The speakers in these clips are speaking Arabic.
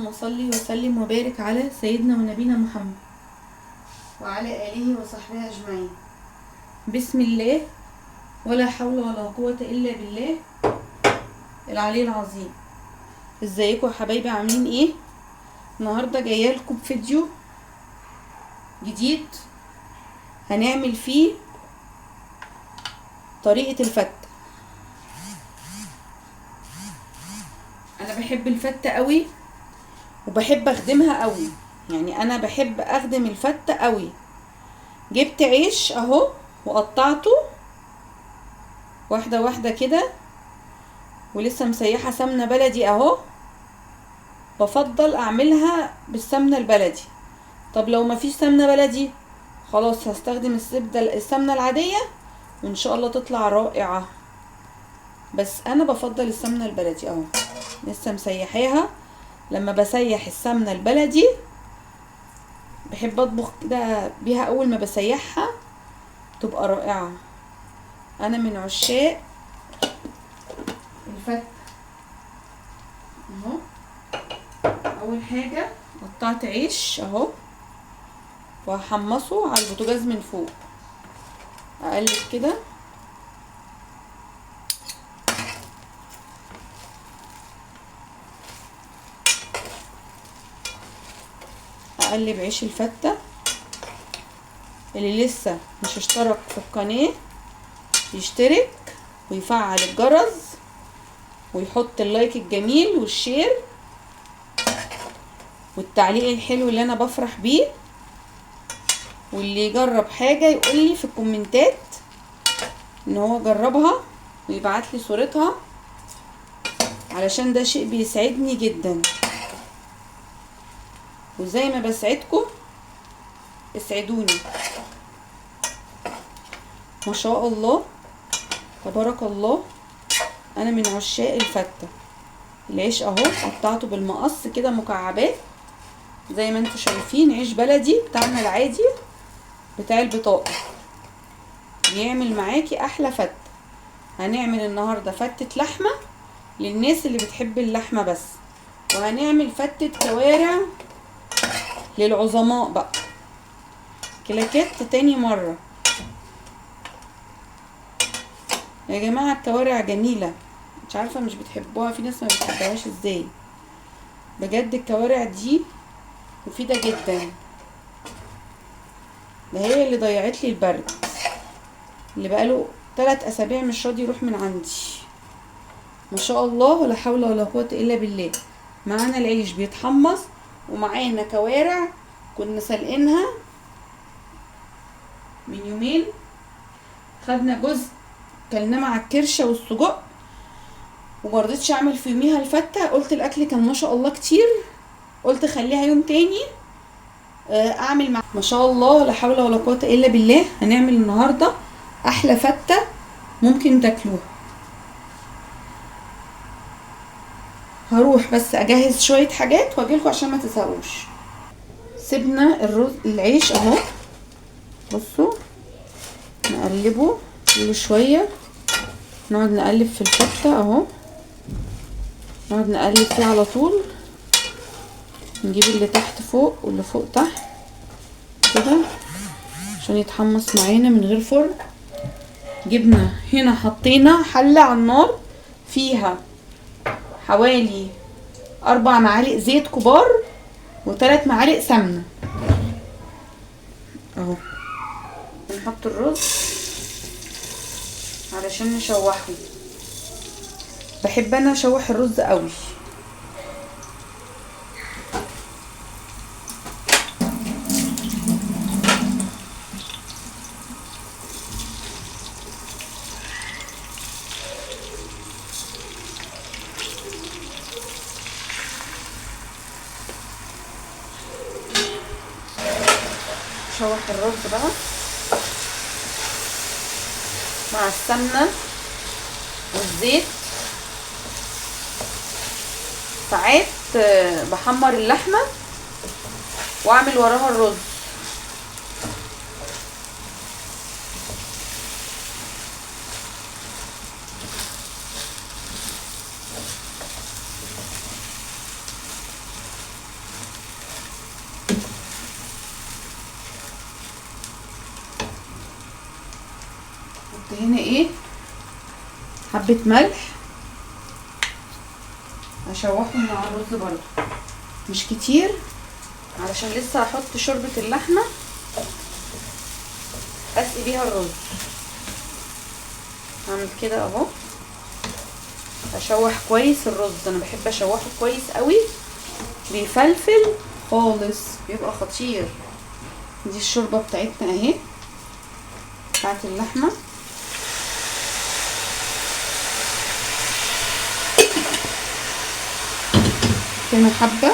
اللهم صل وسلم وبارك على سيدنا ونبينا محمد وعلى آله وصحبه أجمعين. بسم الله ولا حول ولا قوة إلا بالله العلي العظيم. ازيكم يا حبايبي، عاملين ايه؟ النهارده جايه لكم فيديو جديد هنعمل فيه طريقة الفتة. انا بحب الفتة قوي وبحب اخدمها قوي، يعني انا بحب اخدم الفتة قوي. جبت عيش اهو وقطعته واحدة واحدة كده، ولسه مسيحة سمنة بلدي اهو. بفضل اعملها بالسمنة البلدي. طب لو مفيش سمنة بلدي خلاص هستخدم السمنة العادية وان شاء الله تطلع رائعة، بس انا بفضل السمنة البلدي اهو. لسه مسيحاها. لما بسيح السمنة البلدي بحب اطبخ كده بيها، اول ما بسيحها تبقى رائعة. انا من عشاق الفتة اهو. اول حاجة قطعت عيش اهو وهحمصه على البوتاجاز من فوق. اقلب كده اقلب عيش الفتة. اللي لسه مش اشترك في القناة يشترك ويفعل الجرس ويحط اللايك الجميل والشير والتعليق الحلو اللي انا بفرح بيه. واللي يجرب حاجة يقولي في الكومنتات ان هو جربها ويبعتلي صورتها، علشان ده شيء بيسعدني جدا. وزي ما بسعدكم اسعدوني. ما شاء الله تبارك الله، انا من عشاق الفتة. العيش اهو قطعته بالمقص كده مكعبات زي ما انتوا شايفين. عيش بلدي بتاعنا العادي بتاع البطاقة بيعمل معاكي احلى فتة. هنعمل النهاردة فتة لحمة للناس اللي بتحب اللحمة بس، وهنعمل فتة كوارع للعظماء بقى. كلاكيت تاني مرة يا جماعة. الكوارع جميلة، مش عارفة مش بتحبوها، في ناس ما بتحبهاش ازاي. بجد الكوارع دي مفيدة جدا. ده هي اللي ضيعت لي البرد اللي بقاله 3 اسابيع مش راضي يروح من عندي. ما شاء الله ولا حول ولا قوة الا بالله. معانا العيش بيتحمص ومعانا كوارع كنا سلقينها من يومين. خدنا جزء كلناه مع الكرشه والسجق، ومرضتش اعمل في يوميها الفته. قلت الاكل كان ما شاء الله كتير، قلت خليها يوم تاني اعمل مع. ما شاء الله ولا حول ولا قوه الا بالله. هنعمل النهارده احلى فته ممكن تاكلوها. هروح بس اجهز شويه حاجات واجيلكوا عشان ما تزهقوش. سيبنا الرز العيش اهو، بصوا نقلبه كل شويه. نقعد نقلب في الفتة اهو، نقعد نقلب فيه على طول. نجيب اللي تحت فوق واللي فوق تحت كده عشان يتحمص معانا من غير فرن. جبنا هنا حطينا حلة على النار فيها حوالي 4 معالق زيت كبار و3 معالق سمنة اهو. نحط الرز علشان نشوحه. بحب انا اشوح الرز قوي. شوح الرز بقى مع السمنة والزيت. ساعات بحمر اللحمة واعمل وراها الرز. هنا ايه حبة ملح، هشوحهم مع الرز برضو مش كتير علشان لسه هحط شوربة اللحمة اسقي بيها الرز. هعمل كده اهو، اشوح كويس الرز، انا بحب اشوحه كويس قوي، بيفلفل خالص بيبقى خطير. دي الشوربة بتاعتنا اهي بتاعت اللحمة. كمان حبة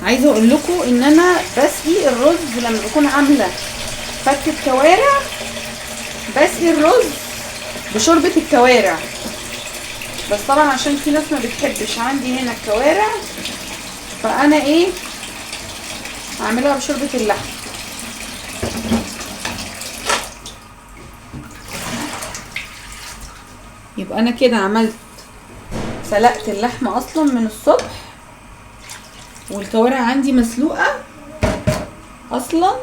عايزه اقول لكم ان انا بسقي الرز لما بكون عامله فتة كوارع، بسقي الرز بشوربة الكوارع، بس طبعا عشان في ناس ما بتحبش عندي هنا الكوارع فانا ايه هعملها بشوربة اللحم. يبقى انا كده عملت سلقت اللحمة اصلا من الصبح، والكوارع عندي مسلوقة اصلا،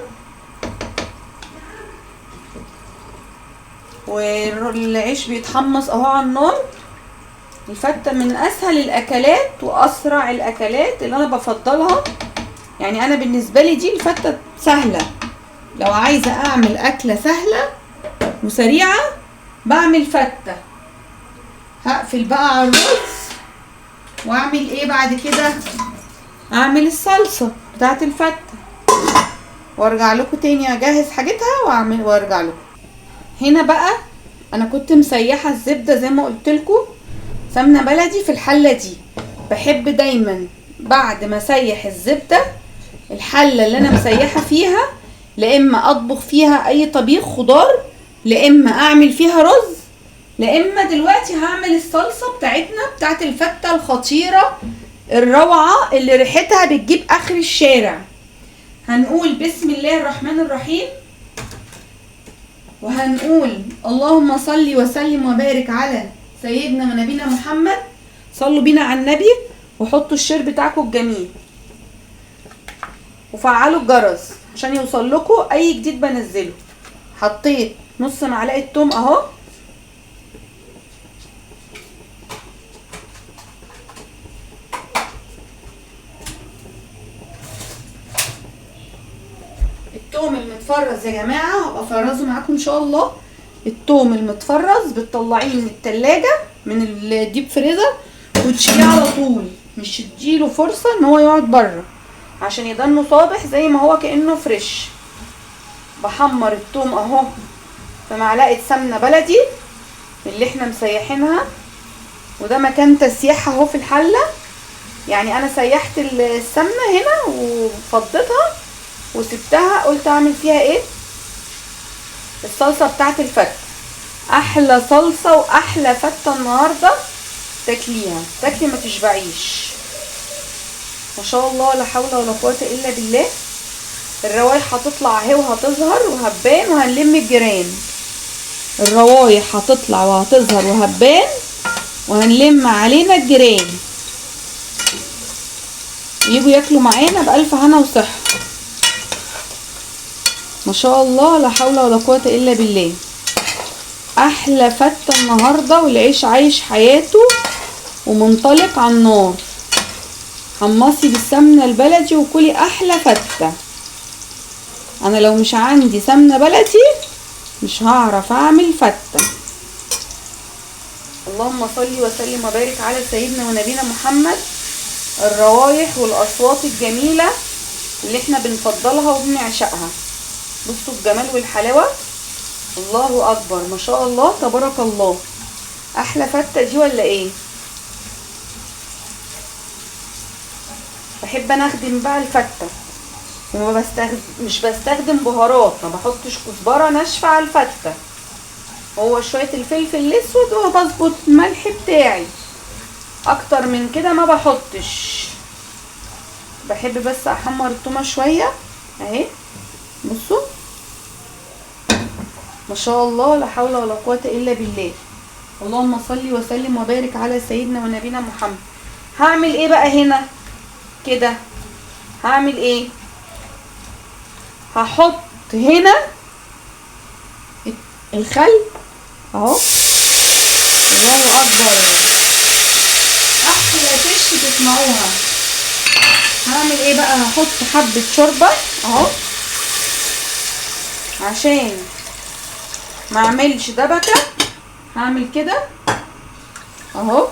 والعيش بيتحمص اهو على النار. الفتة من اسهل الاكلات واسرع الاكلات اللي انا بفضلها، يعني انا بالنسبة لي دي الفتة سهلة. لو عايزة اعمل اكلة سهلة وسريعة بعمل فتة، هقفل بقى على الرز واعمل ايه بعد كده، اعمل الصلصة بتاعت الفتة وارجع لكم تاني اجهز حاجتها واعمل وارجع لكم. هنا بقى انا كنت مسيحة الزبدة زي ما قلت لكم، سمنة بلدي في الحلة دي. بحب دايما بعد ما اسيح الزبدة الحلة اللي انا مسيحة فيها، لا اما اطبخ فيها اي طبيخ خضار، لا اما اعمل فيها رز، لا اما دلوقتي هعمل الصلصة بتاعتنا بتاعت الفتة الخطيرة الروعة اللي ريحتها بتجيب اخر الشارع. هنقول بسم الله الرحمن الرحيم، وهنقول اللهم صل وسلم وبارك على سيدنا ونبينا محمد. صلوا بينا على النبي وحطوا الشير بتاعكم الجميل وفعلوا الجرس عشان يوصل لكم اي جديد بنزله. حطيت نص معلقه توم اهو، التوم المتفرز يا جماعه هبقى افرزه معاكم ان شاء الله. التوم المتفرز بتطلعيه من التلاجة من الديب فريزر وتشيليه على طول، مش تديله فرصه ان هو يقعد بره عشان يضل صابح زي ما هو كانه فريش. بحمر التوم اهو في معلقه سمنه بلدي اللي احنا مسيحينها، وده مكان تسييحها اهو في الحله. يعني انا سيحت السمنه هنا وفضيتها وسبتها، قلت اعمل فيها ايه الصلصه بتاعت الفتة. احلى صلصه واحلى فتة النهارده تاكليها، تاكلي ما تشبعيش. ما شاء الله لا حول ولا قوه الا بالله. الروايح هتطلع اهي وهتظهر وهتبان وهنلم الجيران. الروايح هتطلع وهتظهر وهتبان وهنلم علينا الجيران يجوا ياكلوا معانا بألف هنا وصحة. ما شاء الله لا حول ولا قوة الا بالله. احلى فتة النهاردة والعيش عايش حياته ومنطلق على النار. حمصي بالسمنة البلدي وكلي احلى فتة. انا لو مش عندي سمنة بلدي مش هعرف اعمل فتة. اللهم صل وسلم وبارك على سيدنا ونبينا محمد. الروايح والاصوات الجميلة اللي احنا بنفضلها وبنعشقها. بصوا الجمال والحلاوة، الله اكبر ما شاء الله تبارك الله. احلى فتة دي ولا ايه؟ بحب انا اخدم بقى الفتة مش بستخدم بهارات، ما بحطش كزبرة ناشفة على الفتة، هو شوية الفلفل الاسود وبظبط الملح بتاعي، اكتر من كده ما بحطش. بحب بس احمر التومة شوية اهي. بصوا ما شاء الله لا حول ولا قوة الا بالله. اللهم صل وسلم وبارك على سيدنا ونبينا محمد. هعمل ايه بقى هنا كده؟ هعمل ايه؟ هحط هنا الخل اهو. الله اكبر، احلى فيش تسمعوها. هعمل ايه بقى؟ هحط حبة شوربة اهو عشان ما اعملش دبكة. هعمل كده اهو،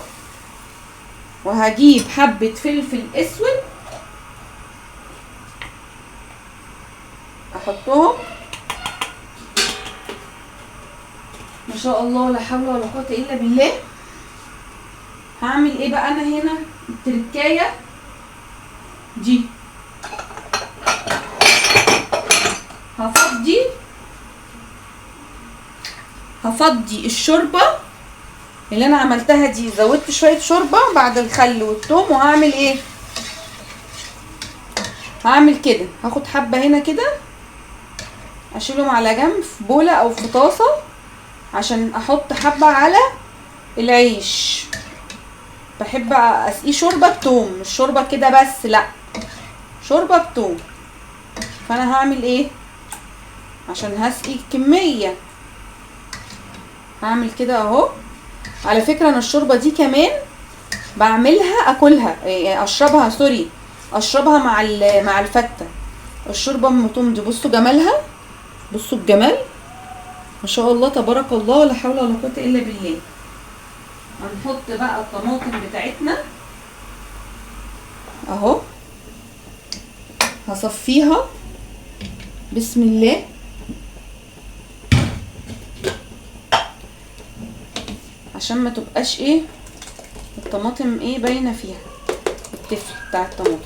وهجيب حبة فلفل اسود احطهم. ما شاء الله لا حول ولا قوة الا بالله. هعمل ايه بقى انا هنا؟ التركاية دي هفضي الشوربة اللي انا عملتها دي. زودت شوية شوربة بعد الخل والثوم. وهعمل ايه؟ هعمل كده، هاخد حبة هنا كده اشيلهم على جنب في بولة او في طاسة عشان احط حبة على العيش. بحب اسقيه شوربة بتوم، مش شوربة كده بس، لا شوربة بتوم. فانا هعمل ايه عشان هسقي كمية؟ هعمل كده اهو. على فكرة انا الشوربة دي كمان بعملها اكلها، اشربها، سوري، اشربها مع الفتة. الشوربة ام توم دي بصوا جمالها، بصوا الجمال ما شاء الله تبارك الله ولا حول ولا قوة الا بالله. هنحط بقى الطماطم بتاعتنا اهو. هصفيها بسم الله. عشان ما تبقاش ايه الطماطم ايه باينه فيها التفل بتاع الطماطم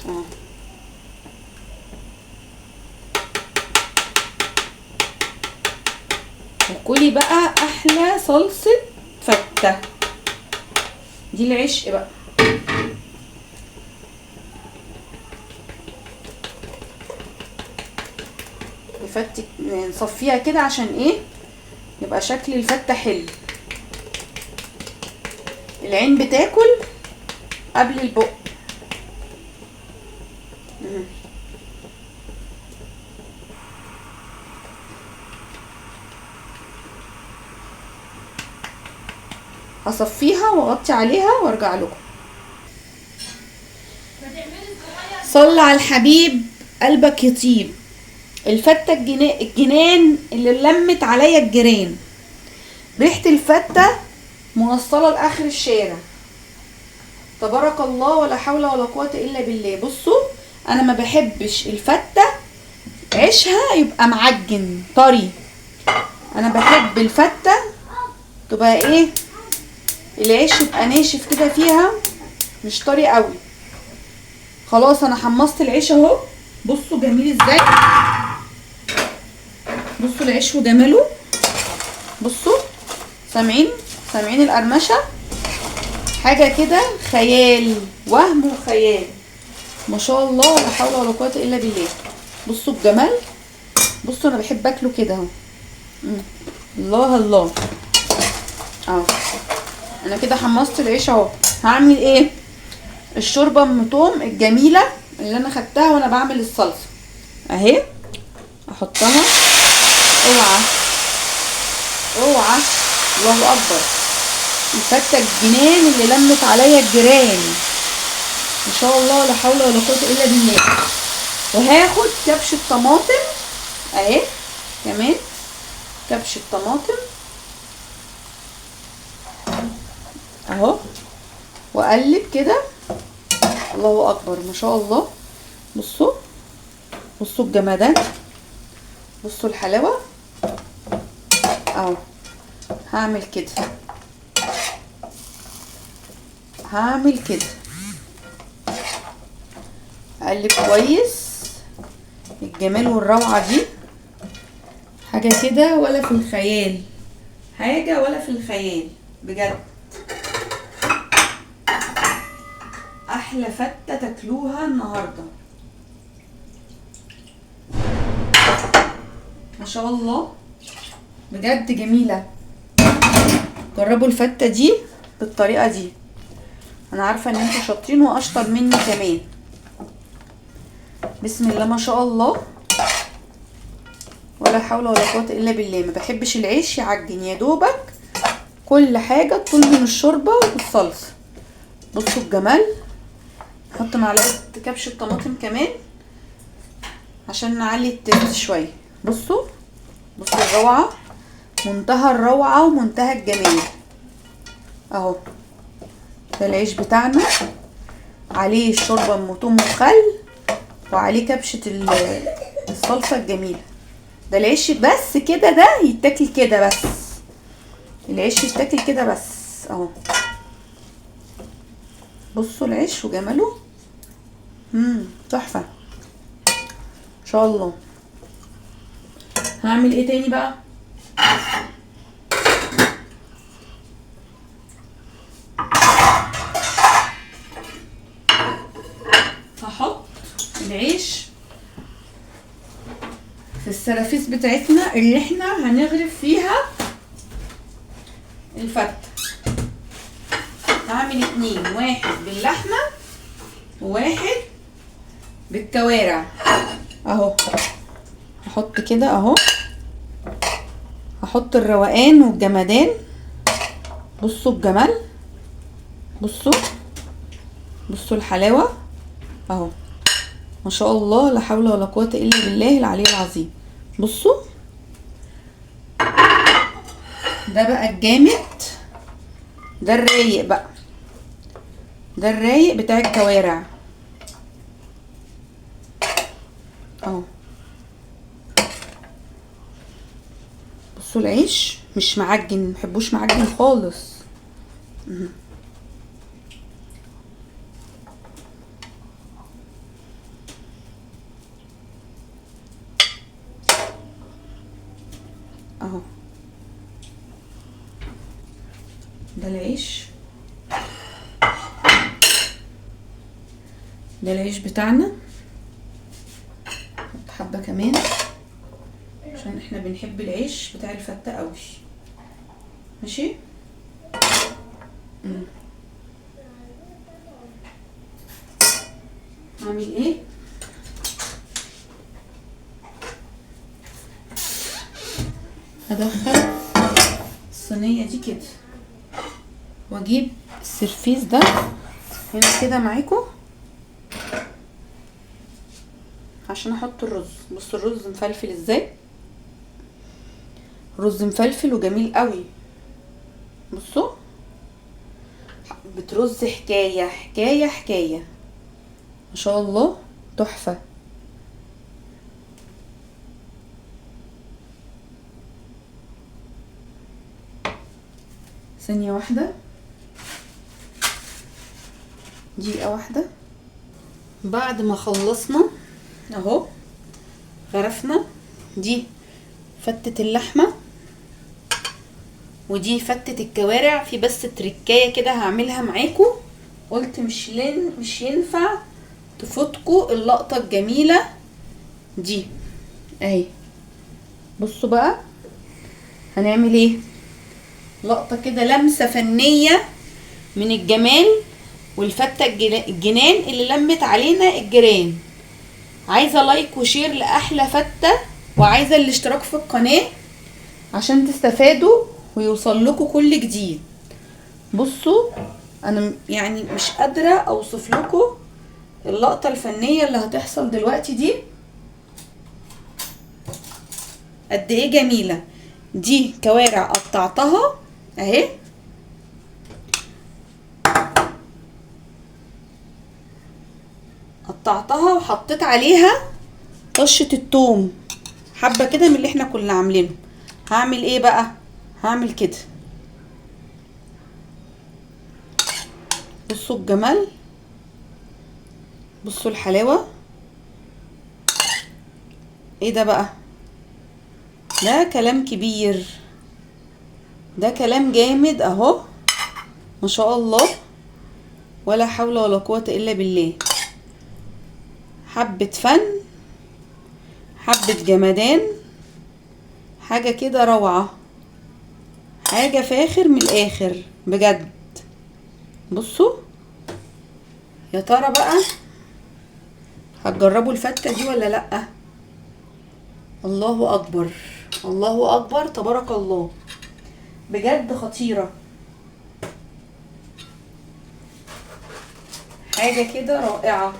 اهو. وكلي بقى احلى صلصه فته دي، العشق بقى. نفتك نصفيها كده عشان ايه يبقى شكل الفته حلو. العين بتاكل قبل البق. هصفيها واغطي عليها وارجع لكم. صل على الحبيب قلبك يطيب. الفتة الجنان اللي لمت عليا الجيران. ريحة الفتة موصلة لاخر الشارع. تبارك الله ولا حول ولا قوة الا بالله. بصوا انا ما بحبش الفتة عيشها يبقى معجن طري. انا بحب الفتة تبقى ايه العيش يبقى ناشف كده فيها، مش طري قوي. خلاص انا حمصت العيش اهو. بصوا جميل ازاي، بصوا العيش وجماله. بصوا سامعين القرمشه، حاجه كده خيال، وهم وخيال. ما شاء الله لا حول ولا قوه الا بالله. بصوا الجمال. بصوا انا بحب اكله كده اهو. الله الله اهو. انا كده حمصت العيش اهو. هعمل ايه؟ الشوربه ام توم الجميله اللي انا خدتها وانا بعمل الصلصه اهي. احطها. اوعى الله اكبر. الفته الجنان اللي لمت عليا الجيران. ما شاء الله لا حول ولا قوه الا بالله. وهاخد كبشه طماطم اهي كمان، كبشه طماطم اهو، واقلب كده. الله اكبر ما شاء الله. بصوا الجمدان، بصوا الحلاوه اهو. هعمل كده اقلب كويس. الجمال والروعه دي حاجه كده ولا في الخيال، حاجه ولا في الخيال بجد. احلى فته تاكلوها النهارده ما شاء الله بجد جميله. جربوا الفته دي بالطريقه دي. انا عارفه ان انتوا شاطرين واشطر مني كمان. بسم الله ما شاء الله، ولا حول ولا قوه الا بالله. ما بحبش العيش يعجن، يا دوبك كل حاجه تطول من الشوربه والصلصه. بصوا الجمال. نحط معلقه كبشه طماطم كمان عشان نعلي التست شويه. بصوا الروعه، منتهى الروعه ومنتهى الجمال. اهو ده العيش بتاعنا، عليه الشوربه ام توم وخل، وعليه كبشه الصلصه الجميله. ده العيش بس كده، ده يتاكل كده بس، العيش يتاكل كده بس اهو. بصوا العيش وجماله، تحفه ان شاء الله. هعمل ايه تاني بقى؟ هحط العيش في السرافيس بتاعتنا اللي احنا هنغرف فيها الفتة. هعمل 2، واحد باللحمة وواحد بالكوارع اهو. هحط كده اهو، هحط الروقان والجمدان. بصوا الجمال، بصوا الحلاوة اهو، ما شاء الله لا حول ولا قوة الا بالله العلي العظيم. بصوا ده بقى الجامد، ده الرايق بقى، ده الرايق بتاع الكوارع اهو. بصوا العيش مش معجن، محبوش معجن خالص. اهو ده العيش، ده العيش بتاعنا. نحط حبة كمان عشان احنا بنحب العيش بتاع الفتة قوي. ماشي. هعمل ايه؟ هدخل الصينية دي كده، واجيب السرفيس ده هنا كده معاكم عشان احط الرز. بصوا الرز مفلفل ازاي، رز مفلفل وجميل قوي. بصوا بترز حكاية حكاية حكاية ما شاء الله، تحفة. ثانية واحدة، دقيقة واحدة. بعد ما خلصنا اهو، غرفنا دي فتة اللحمة ودي فتة الكوارع. في بس تركاية كده هعملها معاكم، قلت مش ينفع تفوتكوا اللقطة الجميلة دي اهي. بصوا بقى هنعمل ايه، لقطة كده لمسة فنية من الجمال والفتة الجنان اللي لمت علينا الجيران. عايزة لايك وشير لأحلى فتة، وعايزة الاشتراك في القناة عشان تستفادوا ويوصل لكم كل جديد. بصوا انا يعني مش قادرة اوصف لكم اللقطة الفنية اللي هتحصل دلوقتي دي قد ايه جميلة. دي كوارع قطعتها اهي، قطعتها وحطيت عليها طشة التوم، حبة كده من اللي احنا كنا عاملينه. هعمل ايه بقى، هعمل كده. بصوا الجمال، بصوا الحلاوة. ايه ده بقى، ده كلام كبير، ده كلام جامد اهو ما شاء الله، ولا حول ولا قوة الا بالله. حبة فن، حبة جمدان، حاجة كده روعة، حاجة فاخر من الاخر بجد. بصوا يا ترى بقى هتجربوا الفتة دي ولا لأ؟ الله اكبر، الله اكبر، تبارك الله، بجد خطيرة، حاجة كده رائعة.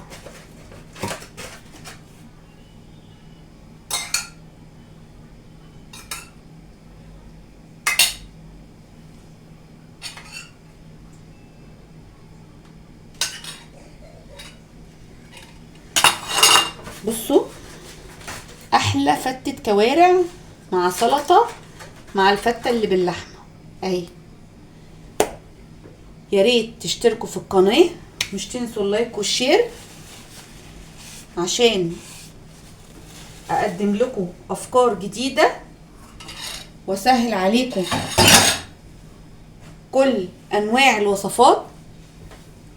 بصوا، احلى فتة كوارع مع سلطة مع الفتة اللي باللحمة اهي. يا ريت تشتركوا في القناة، مش تنسوا اللايك والشير عشان اقدم لكم افكار جديدة واسهل عليكم كل انواع الوصفات،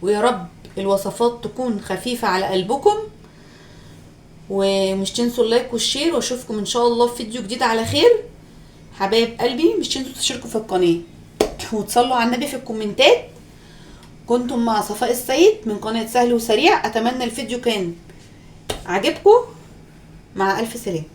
ويا رب الوصفات تكون خفيفة على قلبكم. ومش تنسوا اللايك والشير، واشوفكم ان شاء الله في فيديو جديد على خير. حبايب قلبي، مش تنسوا تشتركوا في القناة وتصلوا على النبي في الكومنتات. كنتم مع صفاء السيد من قناة سهل وسريع. اتمنى الفيديو كان عجبكم. مع الف سلامة.